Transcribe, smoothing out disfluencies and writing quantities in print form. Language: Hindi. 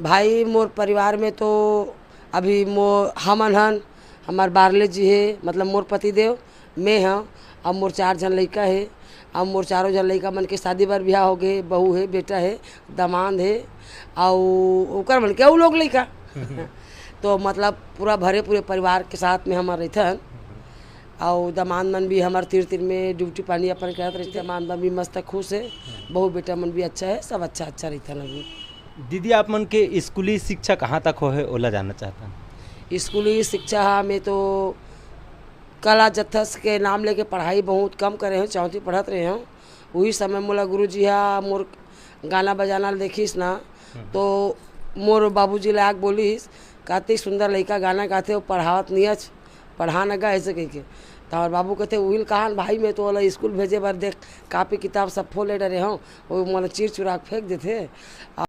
भाई मोर परिवार में तो अभी हमन हन हमार बारले जी है, मतलब मोर पति देव, मैं हाँ, अब मोर 4 जन लड़का है। अब मोर 4 जन लड़का मन के शादी बर ब्याह हो गए, बहू है, बेटा है, दामाद है, और ओकर मन के अउ लोग लड़का तो मतलब पूरा पूरे परिवार के साथ में हमार रहथन। और दामाद मन भी हमार तीर में ड्यूटी पानी अपन करत रहते। दामाद मन भी मस्त खुश है, बहू बेटा मन भी अच्छा है, सब अच्छा रहथन। अभी दीदी आप मन के स्कूली शिक्षा कहाँ तक हो है ओला जानना चाहता। स्कूली शिक्षा में तो कला जत्थस के नाम लेके पढ़ाई बहुत कम करे हूँ, 4वीं पढ़त रहे हूँ। वही समय मोला गुरुजी हा मोर गाना बजाना देखिस ना, तो मोर बाबूजी लाग बोलिस, कहते सुंदर लड़का गाना गाते हो, पढ़ावत नहीं अच्छ, पढ़ा न गा ऐसे कह के। तो हमारे बाबू कहते उहिल कहा भाई मैं तो वाला स्कूल भेजे बार देख कापी किताब सब फोले डरे हूँ, वो मोला चीर चुरा फेंक देते।